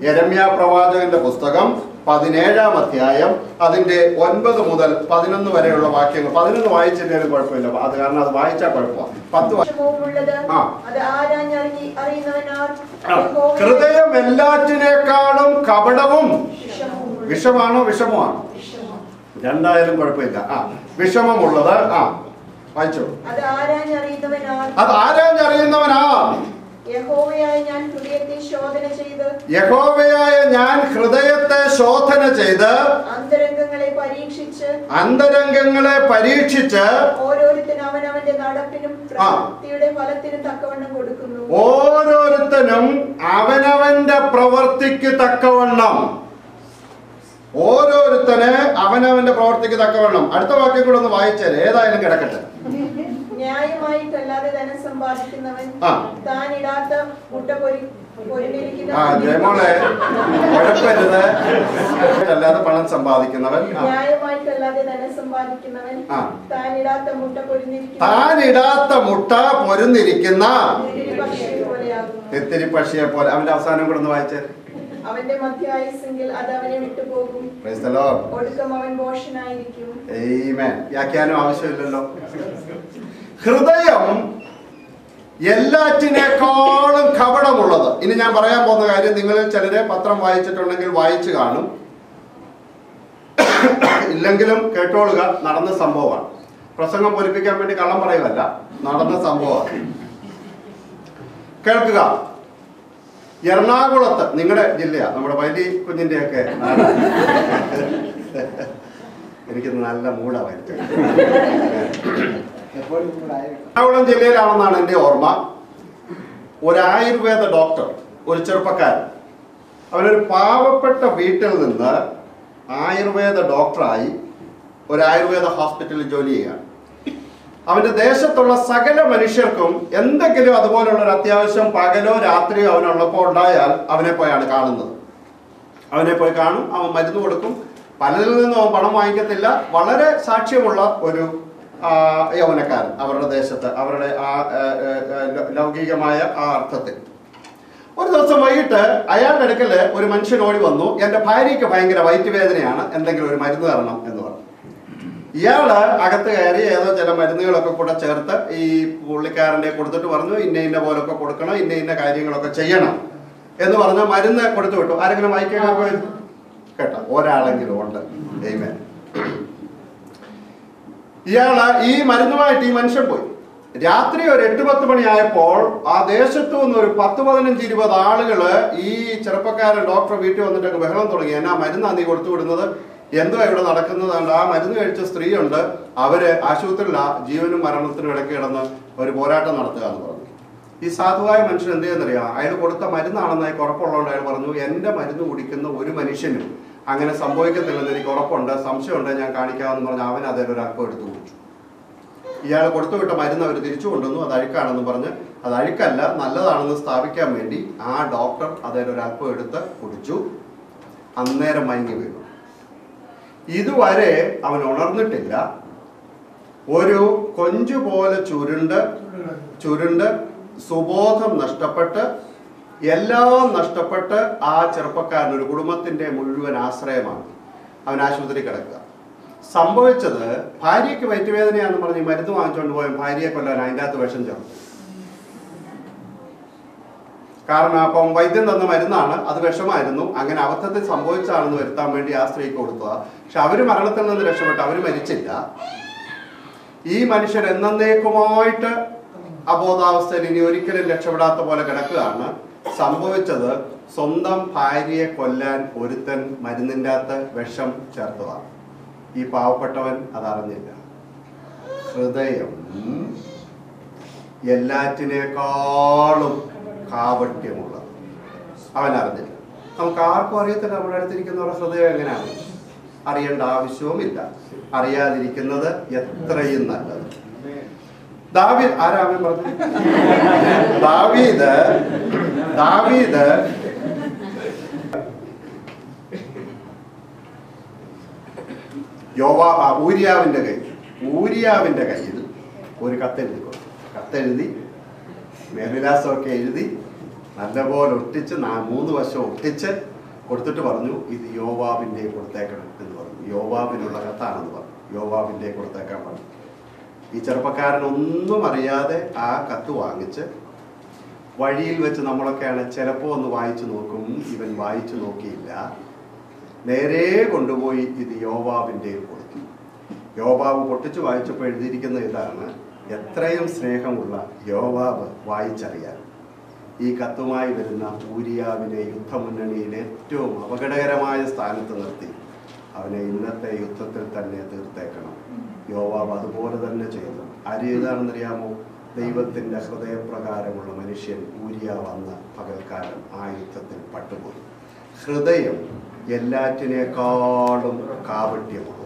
യെരമ്യാ പ്രവാചകന്റെ പുസ്തകം 17-ാം അധ്യായം അതിന്റെ 9 മുതൽ 11 വരെയുള്ള വാക്യങ്ങൾ. 11 വായിച്ചിട്ടാലും കുഴപ്പമില്ല, അത് കാരണം അത് വായിച്ചാൽ കുഴപ്പമാണ്. 10 ഹൃദയം എല്ലാറ്റിനേക്കാളും കപടവും വിഷമാണോ വിഷമമാണ്? രണ്ടായാലും കുഴപ്പമില്ല. വിഷമമുള്ളത് വായിച്ചോ. അത് ആരാഞ്ഞറിയുന്നവനാ? യഹോവയായ ഞാൻ ഹൃദയത്തെ ശോധന ചെയ്ത് അന്തരംഗങ്ങളെ പരീക്ഷിച്ച് ഓരോരുത്തനും അവനവന്റെ പ്രവൃത്തിക്ക് തക്കവണ്ണം. ഓരോരുത്തന് അവനവന്റെ പ്രവൃത്തിക്ക് തക്കവണ്ണം. അടുത്ത വാക്യം കൂടെ ഒന്ന് വായിച്ചാൽ ഏതായാലും കിടക്കട്ടെ. ന്യായമായിട്ടല്ലാതെ ധനം സമ്പാദിക്കുന്നവൻ താൻ ഇടാത്ത മുട്ട ജയമോളെ കുഴപ്പരുത്. അല്ലാതെ പണം സമ്പാദിക്കുന്നവൻ, ന്യായമായിട്ടല്ലാതെ ധനം സമ്പാദിക്കുന്നവൻ താൻ ഇടാത്ത മുട്ട പൊരുന്നിരിക്കുന്ന തിത്തിരി പക്ഷിയെ പോലെ. അവന്റെ അവസാനം കൂടെ ഒന്ന് വായിച്ചേ. അവന്റെ മധ്യായുസ്സെങ്കിൽ അത് അവനെ വിട്ടുപോകും, ഒടുക്കം അവൻ ഭോഷനായിരിക്കും. ആമേൻ. വ്യാഖ്യാനം ആവശ്യമില്ലല്ലോ. ഹൃദയം എല്ലാറ്റിനേക്കാളും കപടമുള്ളത്. ഇനി ഞാൻ പറയാൻ പോകുന്ന കാര്യം നിങ്ങളിൽ ചിലരെ പത്രം വായിച്ചിട്ടുണ്ടെങ്കിൽ വായിച്ചു കാണും, ഇല്ലെങ്കിലും കേട്ടോളുക. നടന്ന സംഭവമാണ്. പ്രസംഗം പൊലിപ്പിക്കാൻ വേണ്ടി കള്ളം പറയുമല്ല, നടന്ന സംഭവമാണ്. കേൾക്കുക. എറണാകുളത്ത്, നിങ്ങളുടെ ജില്ലയാ, നമ്മുടെ വലിയ കുഞ്ഞിന്റെയൊക്കെ എനിക്ക് നല്ല മൂടാവായിട്ട്. എറണാകുളം ജില്ലയിലാണെന്നാണ് എൻ്റെ ഓർമ്മ. ഒരു ആയുർവേദ ഡോക്ടർ, ഒരു ചെറുപ്പക്കാരൻ, അവനൊരു പാവപ്പെട്ട വീട്ടിൽ നിന്ന് ആയുർവേദ ഡോക്ടറായി ഒരു ആയുർവേദ ഹോസ്പിറ്റലിൽ ജോലി ചെയ്യുകയാണ്. അവന്റെ ദേശത്തുള്ള സകല മനുഷ്യർക്കും എന്തെങ്കിലും അതുപോലുള്ള ഒരു അത്യാവശ്യം പകലോ രാത്രിയോ അവനുള്ളപ്പോൾ ഉണ്ടായാൽ അവനെ പോയാണ് കാണുന്നത്. അവനെ പോയി കാണും, അവൻ മരുന്ന് കൊടുക്കും. പലരിൽ നിന്നും അവൻ പണം വാങ്ങിക്കത്തില്ല. വളരെ സാക്ഷ്യമുള്ള ഒരു യൗവനക്കാരൻ അവരുടെ ദേശത്ത്, അവരുടെ ആ ലൗകികമായ ആ അർത്ഥത്തിൽ. ഒരു ദിവസം വൈകിട്ട് അയാളുടെ അടുക്കല് ഒരു മനുഷ്യൻ ഓടി വന്നു. എൻ്റെ ഭാര്യയ്ക്ക് ഭയങ്കര വയറ്റുവേദനയാണ്, എന്തെങ്കിലും ഒരു മരുന്ന് തരണം എന്ന് പറഞ്ഞു. ഇയാള് അകത്ത് കയറി ഏതോ ചില മരുന്നുകളൊക്കെ കൂടെ ചേർത്ത് ഈ പുള്ളിക്കാരൻ്റെ കൊടുത്തിട്ട് പറഞ്ഞു, ഇന്ന പോലൊക്കെ കൊടുക്കണം, ഇന്ന കാര്യങ്ങളൊക്കെ ചെയ്യണം എന്ന് പറഞ്ഞ മരുന്ന് കൊടുത്തു വിട്ടു. ആരെങ്കിലും വായിക്കാൻ കേട്ടോ? ഒരാളെങ്കിലും ഉണ്ട്. ആമേൻ. ഇയാള് ഈ മരുന്നുമായിട്ട് ഈ മനുഷ്യൻ പോയി. രാത്രി ഒരു 8-10 മണിയായപ്പോൾ ആ ദേശത്തു നിന്ന് ഒരു 10-15-20 ആളുകള് ഈ ചെറുപ്പക്കാരൻ ഡോക്ടർ വീട്ടിൽ വന്നിട്ടൊക്കെ ബഹളം തുടങ്ങി. എന്നാ മരുന്നാ നീ കൊടുത്തു വിടുന്നത്? എന്തോ ഇവിടെ നടക്കുന്നതുണ്ട്. ആ മരുന്ന് കഴിച്ച സ്ത്രീയുണ്ട്, അവര് ആശുപത്രിയിലാ, ജീവനും മരണത്തിനും ഇടയ്ക്ക് കിടന്ന് ഒരു പോരാട്ടം നടത്തുക എന്ന് പറഞ്ഞു. ഈ സാധുവായ മനുഷ്യൻ എന്ത് ചെയ്യുന്നറിയാം? അയാൾ കൊടുത്ത മരുന്നാണെന്ന് ഉറപ്പുള്ളതുകൊണ്ട് അയാൾ പറഞ്ഞു, എൻ്റെ മരുന്ന് കുടിക്കുന്ന ഒരു മനുഷ്യനും അങ്ങനെ സംഭവിക്കത്തില്ലെന്ന് എനിക്ക് ഉറപ്പുണ്ട്, സംശയമുണ്ട്, ഞാൻ കാണിക്കാമെന്ന് പറഞ്ഞ് അവൻ അതിലൊരു അല്പം എടുത്തു കുടിച്ചു. ഇയാൾ കൊടുത്തുവിട്ട മരുന്ന് അവർ തിരിച്ചു കൊണ്ടുവന്നു. അത് അഴുക്കാണെന്ന് പറഞ്ഞ്, അത് അഴുക്കല്ല, നല്ലതാണെന്ന് സ്ഥാപിക്കാൻ വേണ്ടി ആ ഡോക്ടർ അതിലൊരു അല്പം എടുത്ത് കുടിച്ചു. അന്നേരം മയങ്ങി വീണു. ഇതുവരെ അവൻ ഉണർന്നിട്ടില്ല. ഒരു കൊഞ്ചു പോലെ ചുരുണ്ട് സുബോധം നഷ്ടപ്പെട്ട് എല്ലാം നഷ്ടപ്പെട്ട് ആ ചെറുപ്പക്കാരൻ ഒരു കുടുംബത്തിന്റെ മുഴുവൻ ആശ്രയമാണ്. അവൻ ആശുപത്രി കിടക്കുക. സംഭവിച്ചത്, ഭാര്യയ്ക്ക് വയറ്റുവേദനയാണെന്ന് പറഞ്ഞ് മരുന്ന് വാങ്ങിച്ചുകൊണ്ട് പോയ ഭാര്യയെ കൊല്ലാൻ അതിൻ്റെ അകത്ത് വിഷം ചേർത്തു. കാരണം അപ്പം വൈദ്യം തന്ന മരുന്നാണ്, അത് വിഷമായിരുന്നു. അങ്ങനെ അബദ്ധത്തിൽ സംഭവിച്ചതാണെന്ന് വരുത്താൻ വേണ്ടി ആ സ്ത്രീക്ക് കൊടുത്തതാണ്. പക്ഷെ അവര് മരണത്തിൽ നിന്ന് രക്ഷപ്പെട്ടു, അവര് മരിച്ചില്ല. ഈ മനുഷ്യൻ എന്നേക്കുമായിട്ട് അബോധാവസ്ഥയിൽ ഇനി ഒരിക്കലും രക്ഷപ്പെടാത്ത പോലെ കിടക്കുകയാണ്. സംഭവിച്ചത്, സ്വന്തം ഭാര്യയെ കൊല്ലാൻ ഒരുത്തൻ മരുന്നിൻ്റെ അകത്ത് വിഷം ചേർത്തതാണ്. ഈ പാവപ്പെട്ടവൻ അതറിഞ്ഞില്ല. ഹൃദയം എല്ലാറ്റിനേക്കാളും കാപട്യമുള്ളത് അവൻ അറിഞ്ഞില്ല. നമുക്ക് ആർക്കും അറിയത്തില്ല നമ്മുടെ അടുത്തിരിക്കുന്നവരുടെ ഹൃദയം എങ്ങനെയാണ്. അറിയേണ്ട ആവശ്യവുമില്ല. അറിയാതിരിക്കുന്നത് എത്രയും നല്ലത്. ദാവീദ് ആരാമൻ പറഞ്ഞു? ദാവീദ് ഊരിയാവിന്റെ കയ്യിൽ ഒരു കത്തെഴുതി കൊടുത്തു. കത്തെഴുതി മേൽവിലാസമൊക്കെ എഴുതി നല്ലപോലെ ഒട്ടിച്ച് 3 വശം ഒട്ടിച്ച് കൊടുത്തിട്ട് പറഞ്ഞു, ഇത് യോവാബിൻ്റെ കൊടുത്തേക്കണം എന്ന് പറഞ്ഞു. യോവാബിനുള്ള കത്താണെന്ന് പറഞ്ഞു. യോവാബിൻ്റെ കൊടുത്തേക്കാൻ പറഞ്ഞു. ഈ ചെറുപ്പക്കാരനൊന്നും അറിയാതെ ആ കത്ത് വാങ്ങിച്ച് വഴിയിൽ വെച്ച് നമ്മളൊക്കെയാണ് ചിലപ്പോൾ ഒന്ന് വായിച്ചു നോക്കും. ഇവൻ വായിച്ചു നോക്കിയില്ല. നേരെ കൊണ്ടുപോയി ഇത് യോവാബിൻ്റെ കൊടുത്തു. യോവാബ് പൊട്ടിച്ച് വായിച്ചപ്പോൾ എഴുതിയിരിക്കുന്ന ഇതാണ്: എത്രയും സ്നേഹമുള്ള യോവാബ് വായിച്ചറിയാൻ ഈ കത്തുമായി വരുന്ന ഊരിയാവിനെ യുദ്ധമുന്നണിയിൽ ഏറ്റവും അപകടകരമായ സ്ഥാനത്ത് നിർത്തി അവനെ ഇന്നത്തെ യുദ്ധത്തിൽ തന്നെ തീർത്തേക്കണം. യോവാബ് അതുപോലെ തന്നെ ചെയ്തു. ആര് ചെയ്താണെന്നറിയാമോ? ദൈവത്തിൻ്റെ ഹൃദയപ്രകാരമുള്ള മനുഷ്യൻ ഊരിയ വന്ന പകൽക്കാലം ആ യുദ്ധത്തിൽ പട്ടുപോയി. ഹൃദയം എല്ലാറ്റിനേക്കാളും കാപട്യമാണ്.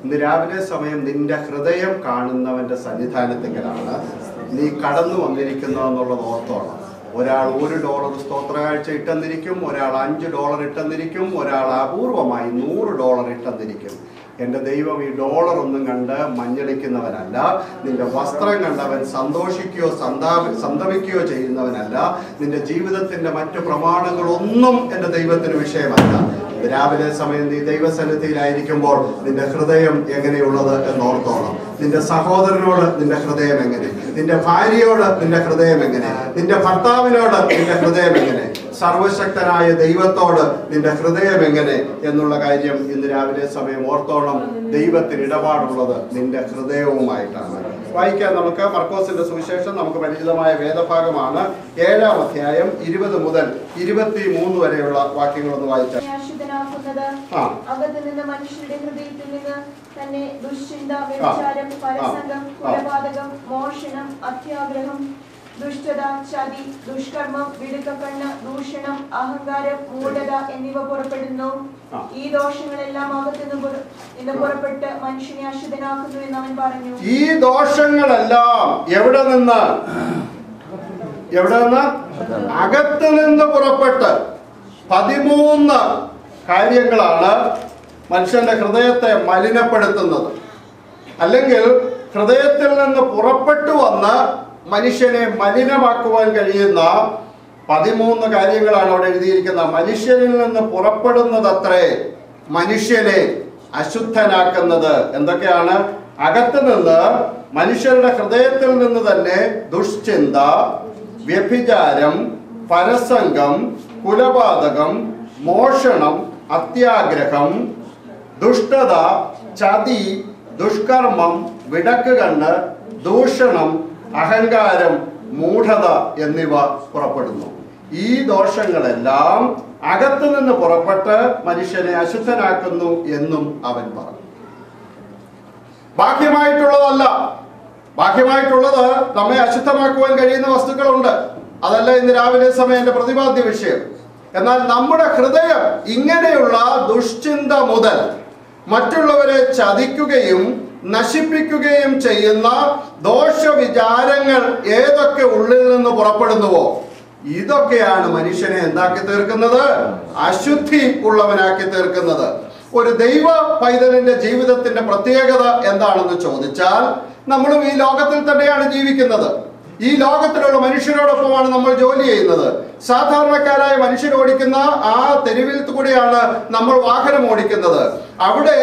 ഇന്ന് രാവിലെ സമയം നിന്റെ ഹൃദയം കാണുന്നവന്റെ സന്നിധാനത്തെങ്കിലാണ് നീ കടന്നു വന്നിരിക്കുന്നതെന്നുള്ളത് ഓർത്തോണം. ഒരാൾ $1 സ്തോത്രകാഴ്ച ഇട്ടെന്നിരിക്കും, ഒരാൾ $5 ഇട്ടെന്നിരിക്കും, ഒരാൾ അപൂർവമായി $100 ഇട്ടെന്നിരിക്കും. എൻ്റെ ദൈവം ഈ ഡോളറൊന്നും കണ്ട് മഞ്ഞളിക്കുന്നവനല്ല. നിന്റെ വസ്ത്രം കണ്ടവൻ സന്തോഷിക്കുകയോ സന്തപിക്കുകയോ ചെയ്യുന്നവനല്ല. നിന്റെ ജീവിതത്തിന്റെ മറ്റു പ്രമാണങ്ങളൊന്നും എൻ്റെ ദൈവത്തിന് വിഷയമല്ല. രാവിലെ സമയം നീ ദൈവസന്നിധിയിലായിരിക്കുമ്പോൾ നിന്റെ ഹൃദയം എങ്ങനെയുള്ളത് എന്നോർത്തോണം. നിന്റെ സഹോദരനോട് നിന്റെ ഹൃദയം എങ്ങനെ, നിന്റെ ഭാര്യയോട് നിന്റെ ഹൃദയം എങ്ങനെ, നിന്റെ ഭർത്താവിനോട് നിന്റെ ഹൃദയം എങ്ങനെ, സർവശക്തനായ ദൈവത്തോട് നിന്റെ ഹൃദയം എങ്ങനെ എന്നുള്ള കാര്യം ഇന്ന് രാവിലെ സമയം ഓർത്തോണം. ദൈവത്തിന് ഇടപാടുള്ളത് നിന്റെ ഹൃദയവുമായിട്ടാണ്. വായിക്കാൻ നമുക്ക് മർക്കോസിന്റെ സുവിശേഷം, നമുക്ക് പരിചിതമായ വേദഭാഗമാണ്. 7-ാം അധ്യായം 20 മുതൽ 23 വരെയുള്ള വാക്യങ്ങളൊന്ന് വായിച്ചാൽ. അകത്ത് നിന്ന് മനുഷ്യരുടെ ഹൃദയത്തിൽ നിന്ന് തന്നെ ദുശ്ചിന്ത, വ്യഭിചാരം, പരസംഗം, കൊലപാതകം, മോഷണം, അത്യാഗ്രഹം, ദുഷ്ടത, ചതി, ദുഷ്കർമ്മം, വിടുക്കക്കണ്ണ്, ദൂഷണം, അഹങ്കാരം, മൂഢത എന്നിവ പുറപ്പെടുന്നു. ഈ ദോഷങ്ങളെല്ലാം അകത്തുനിന്ന് പുറപ്പെട്ട് മനുഷ്യനെ അശുദ്ധനാക്കുന്നു എന്ന് അവൻ പറഞ്ഞു. ഈ ദോഷങ്ങളെല്ലാം എവിടെ നിന്ന്? അകത്ത് നിന്ന് പുറപ്പെട്ട് 13 കാര്യങ്ങളാണ് മനുഷ്യന്റെ ഹൃദയത്തെ മലിനപ്പെടുത്തുന്നത്. അല്ലെങ്കിൽ ഹൃദയത്തിൽ നിന്ന് പുറപ്പെട്ടു വന്ന് മനുഷ്യനെ മലിനമാക്കുവാൻ കഴിയുന്ന 13 കാര്യങ്ങളാണ് അവിടെ എഴുതിയിരിക്കുന്നത്. മനുഷ്യനിൽ നിന്ന് പുറപ്പെടുന്നതത്രേ മനുഷ്യനെ അശുദ്ധനാക്കുന്നത്. എന്തൊക്കെയാണ്? അകത്ത് നിന്ന്, മനുഷ്യരുടെ ഹൃദയത്തിൽ നിന്ന് തന്നെ ദുശ്ചിന്ത, വ്യഭിചാരം, പരസംഗം, കുലപാതകം, മോഷണം, അത്യാഗ്രഹം, ദുഷ്ടത, ചതി, ദുഷ്കർമ്മം, വിടക്കുകണ്ണ്, ദൂഷണം, അഹങ്കാരം, മൂഢത എന്നിവ പുറപ്പെടുന്നു. ഈ ദോഷങ്ങളെല്ലാം അകത്തു നിന്ന് പുറപ്പെട്ട് മനുഷ്യനെ അശുദ്ധനാക്കുന്നു എന്നും അവൻ പറഞ്ഞു. ബാഹ്യമായിട്ടുള്ളതല്ല. ബാഹ്യമായിട്ടുള്ളത് നമ്മെ അശുദ്ധമാക്കുവാൻ കഴിയുന്ന വസ്തുക്കളുണ്ട്. അതല്ല ഇന്ന് രാവിലെ സമയം എൻ്റെ പ്രതിപാദ്യ വിഷയം. എന്നാൽ നമ്മുടെ ഹൃദയം ഇങ്ങനെയുള്ള ദുശ്ചിന്ത മുതൽ മറ്റുള്ളവരെ ചതിക്കുകയും നശിപ്പിക്കുകയും ചെയ്യുന്ന ദോഷവിചാരങ്ങൾ ഏതൊക്കെ ഉള്ളിൽ നിന്ന് പുറപ്പെടുന്നുവോ ഇതൊക്കെയാണ് മനുഷ്യനെ എന്താക്കി തീർക്കുന്നത്? അശുദ്ധി ഉള്ളവനാക്കി തീർക്കുന്നത്. ഒരു ദൈവ പൈതലിന്റെ ജീവിതത്തിന്റെ പ്രത്യേകത എന്താണെന്ന് ചോദിച്ചാൽ, നമ്മളും ഈ ലോകത്തിൽ തന്നെയാണ് ജീവിക്കുന്നത്. ഈ ലോകത്തിലുള്ള മനുഷ്യരോടൊപ്പമാണ് നമ്മൾ ജോലി ചെയ്യുന്നത്. സാധാരണക്കാരായ മനുഷ്യർ ഓടിക്കുന്ന ആ തെരുവിൽ കൂടെയാണ് നമ്മൾ വാഹനം ഓടിക്കുന്നത്. അവിടെ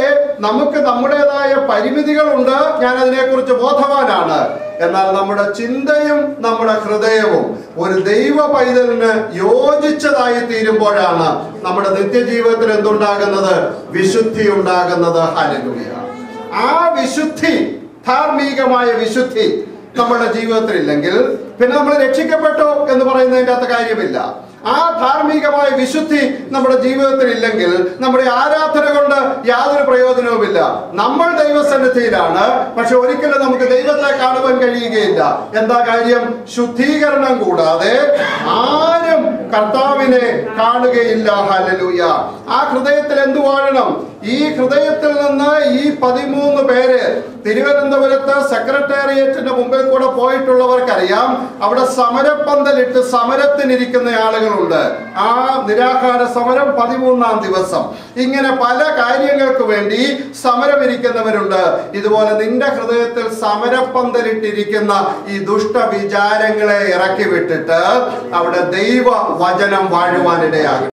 നമുക്ക് നമ്മുടേതായ പരിമിതികളുണ്ട്. ഞാൻ അതിനെക്കുറിച്ച് ബോധവാനാണ്. എന്നാൽ നമ്മുടെ ചിന്തയും നമ്മുടെ ഹൃദയവും ഒരു ദൈവ പൈതലിന് യോജിച്ചതായി തീരുമ്പോഴാണ് നമ്മുടെ നിത്യജീവിതത്തിൽ എന്തുണ്ടാകുന്നത്? വിശുദ്ധി ഉണ്ടാകുന്നത്. ഹല്ലേലൂയ. ആ വിശുദ്ധി, ധാർമ്മികമായ വിശുദ്ധി നമ്മുടെ ജീവിതത്തിൽ ഇല്ലെങ്കിൽ പിന്നെ നമ്മൾ രക്ഷിക്കപ്പെട്ടു എന്ന് പറയുന്നതിൻ്റെ അകത്ത് കാര്യമില്ല. ആ ധാർമ്മികമായ വിശുദ്ധി നമ്മുടെ ജീവിതത്തിൽ ഇല്ലെങ്കിൽ നമ്മുടെ ആരാധന കൊണ്ട് യാതൊരു പ്രയോജനവുമില്ല. നമ്മൾ ദൈവസന്നിധിയിലാണ്, പക്ഷെ ഒരിക്കലും നമുക്ക് ദൈവത്തെ കാണുവാൻ കഴിയുകയില്ല. എന്താ കാര്യം? ശുദ്ധീകരണം കൂടാതെ ആരും കർത്താവിനെ കാണുകയില്ല. ഹല്ലേലൂയ. ആ ഹൃദയത്തിൽ എന്തു വാഴണം? ഈ ഹൃദയത്തിൽ നിന്ന് ഈ 13 പേര് തിരുവനന്തപുരത്ത് സെക്രട്ടേറിയറ്റിന്റെ മുമ്പിൽ കൂടെ പോയിട്ടുള്ളവർക്കറിയാം. അവിടെ സമരപ്പന്തലിട്ട് സമരത്തിനിരിക്കുന്ന ആളുകൾ സമരങ്ങളുണ്ട്. ആ നിരാഹാര സമരം 13-ാം ദിവസം. ഇങ്ങനെ പല കാര്യങ്ങൾക്ക് വേണ്ടി സമരമിരിക്കുന്നവരുണ്ട്. ഇതുപോലെ നിന്റെ ഹൃദയത്തിൽ സമരപ്പന്തലിട്ടിരിക്കുന്ന ഈ ദുഷ്ടവിചാരങ്ങളെ ഇറക്കി വിട്ടിട്ട് അവിടെ ദൈവ വചനം വാഴുവാനിടയാകും.